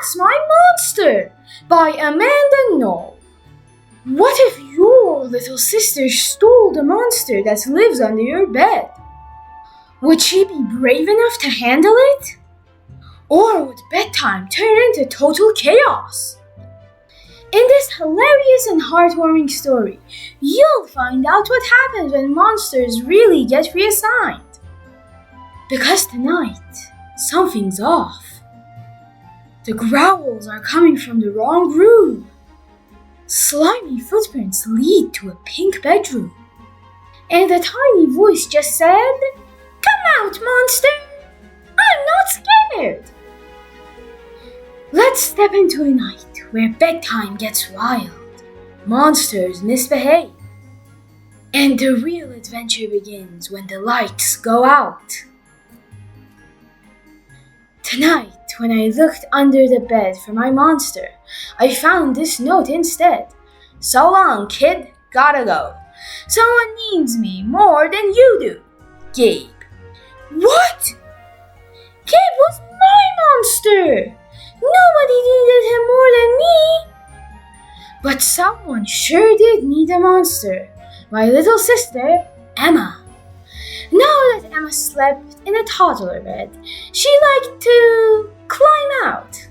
That's My Monster by Amanda Knoll. What if your little sister stole the monster that lives under your bed? Would she be brave enough to handle it? Or would bedtime turn into total chaos? In this hilarious and heartwarming story, you'll find out what happens when monsters really get reassigned. Because tonight, something's off. The growls are coming from the wrong room. Slimy footprints lead to a pink bedroom. And a tiny voice just said, "Come out, monster! I'm not scared!" Let's step into a night where bedtime gets wild, monsters misbehave, and the real adventure begins when the lights go out. Tonight, when I looked under the bed for my monster, I found this note instead. "So long, kid, gotta go. Someone needs me more than you do. Gabe." What? Gabe was my monster! Nobody needed him more than me! But someone sure did need a monster. My little sister, Emma. Now that Emma slept in a toddler bed, she liked to climb out,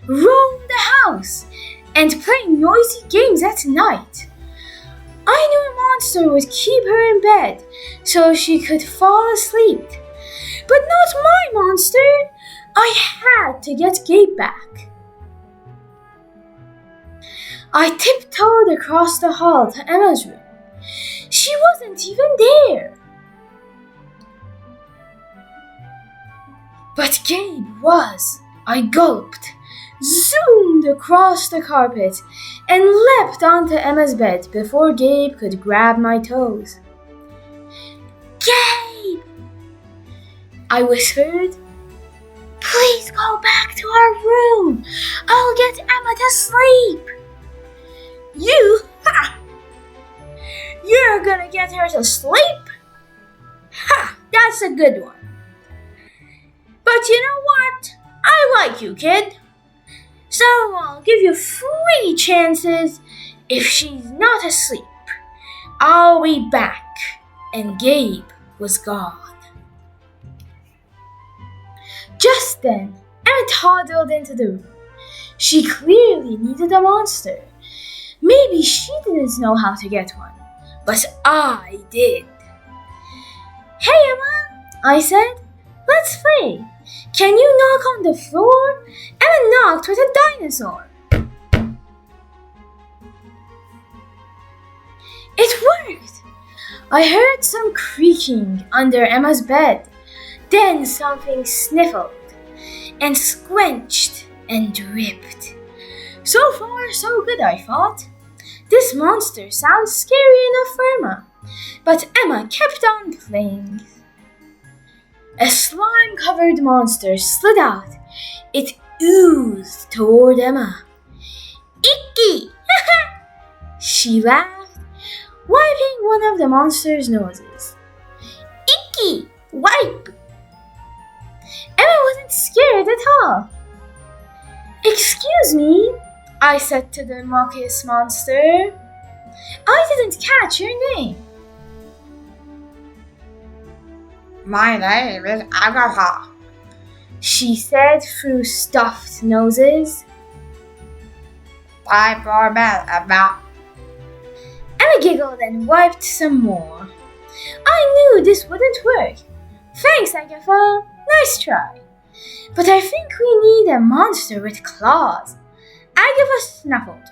roam the house, and play noisy games at night. I knew a monster would keep her in bed so she could fall asleep. But not my monster! I had to get Gabe back. I tiptoed across the hall to Emma's room. She wasn't even there. But Gabe was. I gulped, zoomed across the carpet, and leapt onto Emma's bed before Gabe could grab my toes. "Gabe!" I whispered. "Please go back to our room. I'll get Emma to sleep." "You? Ha! You're gonna get her to sleep? Ha! That's a good one. But you know what? I like you, kid. So I'll give you 3 chances. If she's not asleep, I'll be back." And Gabe was gone. Just then, Emma toddled into the room. She clearly needed a monster. Maybe she didn't know how to get one, but I did. "Hey, Emma," I said, "let's play. Can you knock on the floor?" Emma knocked with a dinosaur. It worked! I heard some creaking under Emma's bed. Then something sniffled and squenched and dripped. So far, so good, I thought. This monster sounds scary enough for Emma. But Emma kept on playing. A slime-covered monster slid out. It oozed toward Emma. "Icky!" She laughed, wiping one of the monster's noses. "Icky! Wipe!" Emma wasn't scared at all. "Excuse me," I said to the mucus monster. "I didn't catch your name." "My name is Agatha," she said through stuffed noses. "Time for bed, Emma." Emma giggled and wiped some more. I knew this wouldn't work. "Thanks, Agatha. Nice try. But I think we need a monster with claws." Agatha snuffled.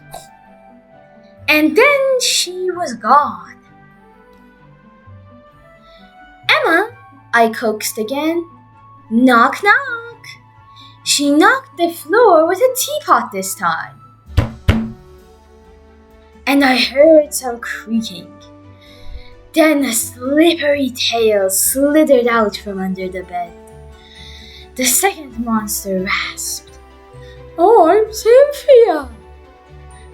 And then she was gone. "Emma," I coaxed again. "Knock, knock." She knocked the floor with a teapot this time. And I heard some creaking. Then a slippery tail slithered out from under the bed. The second monster rasped, "I'm Cynthia."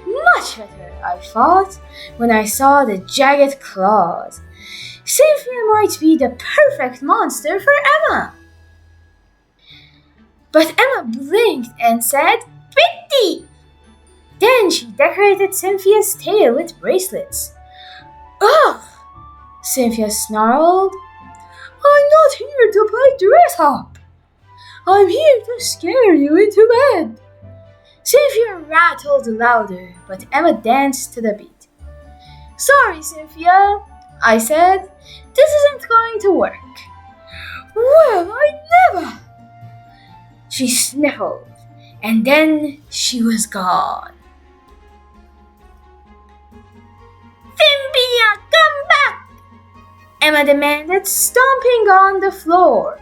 Much better, I thought, when I saw the jagged claws. Cynthia might be the perfect monster for Emma. But Emma blinked and said, "Pretty!" Then she decorated Cynthia's tail with bracelets. "Ugh!" Cynthia snarled. "I'm not here to play dress up. I'm here to scare you into bed." Cynthia rattled louder, but Emma danced to the beat. "Sorry, Cynthia," I said. "This isn't going to work." "Well, I never!" She sniffled, and then she was gone. "Cynthia, come back!" Emma demanded, stomping on the floor.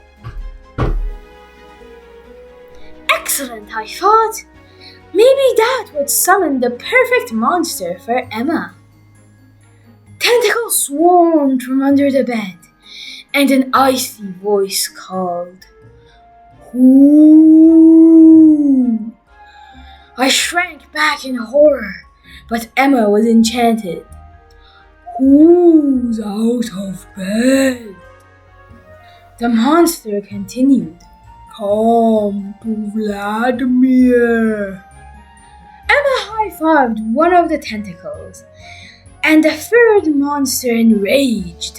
Excellent, I thought. Maybe that would summon the perfect monster for Emma. Tentacles swarmed from under the bed, and an icy voice called, "Who?" I shrank back in horror, but Emma was enchanted. "Who's out of bed?" The monster continued, "Come to Vladimir." Emma high-fived one of the tentacles, and the third monster enraged.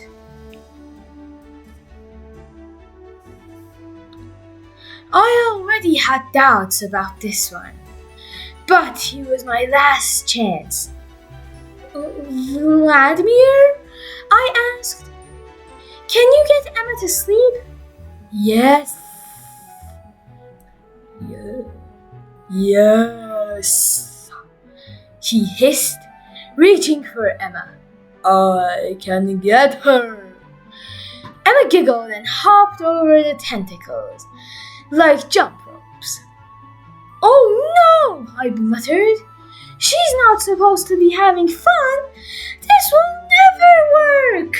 I already had doubts about this one, but he was my last chance. "Vladimir?" I asked. "Can you get Emma to sleep?" Yes. Yes, he hissed, reaching for Emma. "I can get her." Emma giggled and hopped over the tentacles like jump ropes. "Oh no!" I bluttered. "She's not supposed to be having fun. This will never work."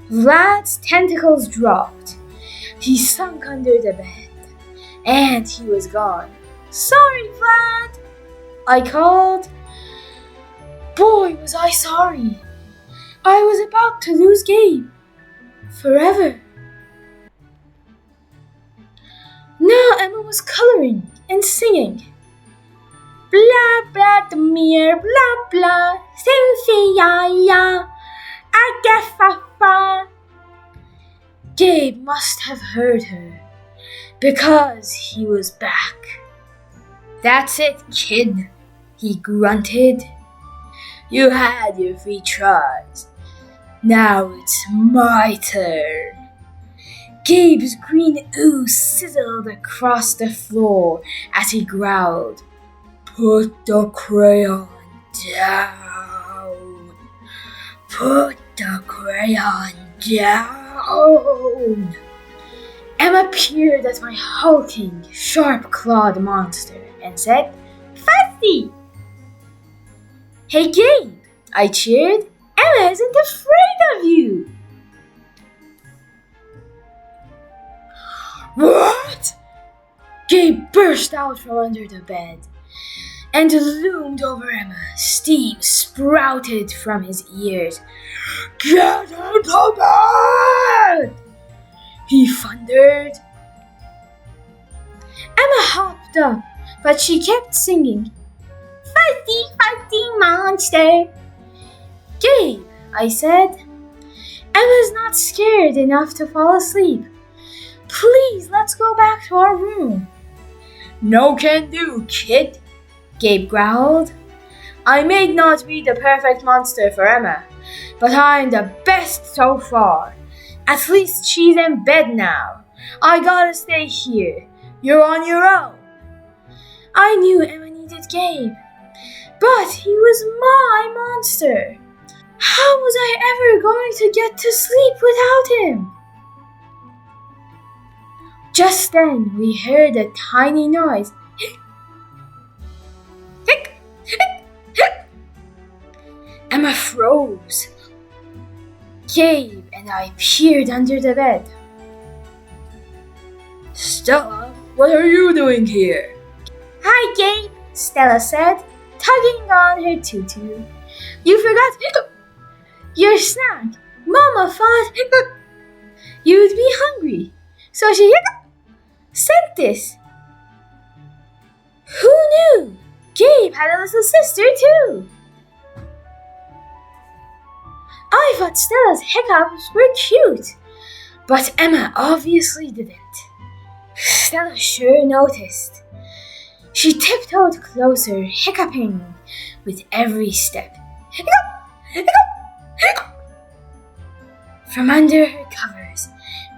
Vlad's tentacles dropped. He sunk under the bed, and he was gone. "Sorry, Vlad," I called. Boy, was I sorry. I was about to lose Gabe. Forever. Now Emma was coloring and singing. "Blah, blah, Demir, blah, blah, Cynthia, ya, Agafafa." Gabe must have heard her, because he was back. "That's it, kid," he grunted. "You had your 3 tries. Now it's my turn." Gabe's green ooze sizzled across the floor as he growled, "Put the crayon down. Put the crayon down." Emma peered at my hulking, sharp-clawed monster and said, "Fussy!" "Hey, Gabe," I cheered. "Emma isn't afraid of you." "What?" Gabe burst out from under the bed and loomed over Emma. Steam sprouted from his ears. "Get into bed!" he thundered. Emma hopped up, but she kept singing, "Fuzzy, fuzzy monster." "Gabe," I said, "Emma's not scared enough to fall asleep. Please, let's go back to our room." "No can do, kid," Gabe growled. "I may not be the perfect monster for Emma, but I'm the best so far. At least she's in bed now. I gotta stay here. You're on your own." I knew Emma needed Gabe, but he was my monster. How was I ever going to get to sleep without him? Just then we heard a tiny noise. Emma froze. Gabe and I peered under the bed. "Stella, what are you doing here?" "Hi, Gabe," Stella said, tugging on her tutu. "You forgot your snack. Mama thought you'd be hungry, so she sent this. Who knew? Gabe had a little sister too. I thought Stella's hiccups were cute, but Emma obviously didn't. Stella sure noticed. She tiptoed closer, hiccuping with every step. Hiccup! Hiccup! Hiccup! From under her covers,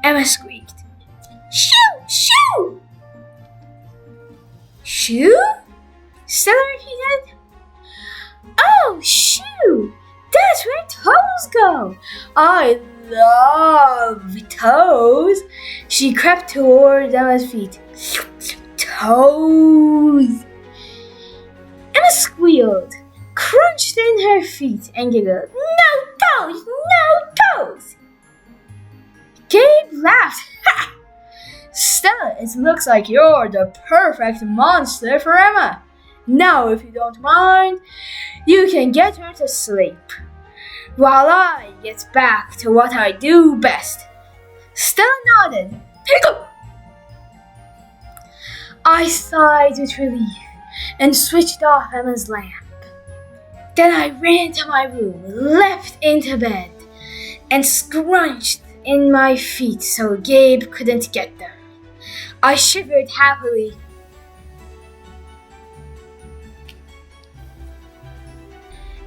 Emma squeaked, "Shoo! Shoo!" "Shoo?" Stella repeated. "Oh, shoo! That's where toes go. I love toes." She crept toward Emma's feet. Toes! Emma squealed, crunched in her feet, and giggled. "No toes! No toes!" Gabe laughed. "Ha! Stella, it looks like you're the perfect monster for Emma. Now, if you don't mind, you can get her to sleep, while I get back to what I do best." Stella nodded. "Hiccup!" I sighed with relief and switched off Emma's lamp. Then I ran to my room, leapt into bed, and scrunched in my feet so Gabe couldn't get them. I shivered happily.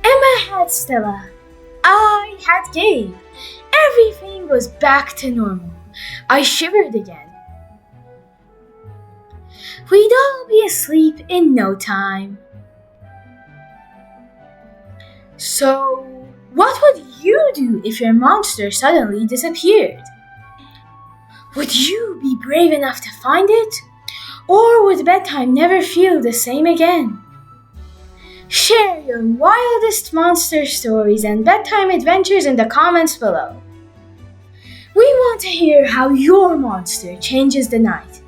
Emma had Stella. I had Gabe. Everything was back to normal. I shivered again. We'd all be asleep in no time. So, what would you do if your monster suddenly disappeared? Would you be brave enough to find it? Or would bedtime never feel the same again? Share your wildest monster stories and bedtime adventures in the comments below. We want to hear how your monster changes the night.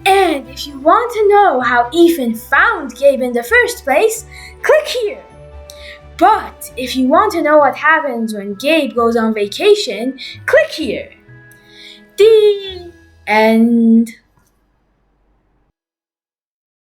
And if you want to know how Ethan found Gabe in the first place, click here. But if you want to know what happens when Gabe goes on vacation, click here. The end.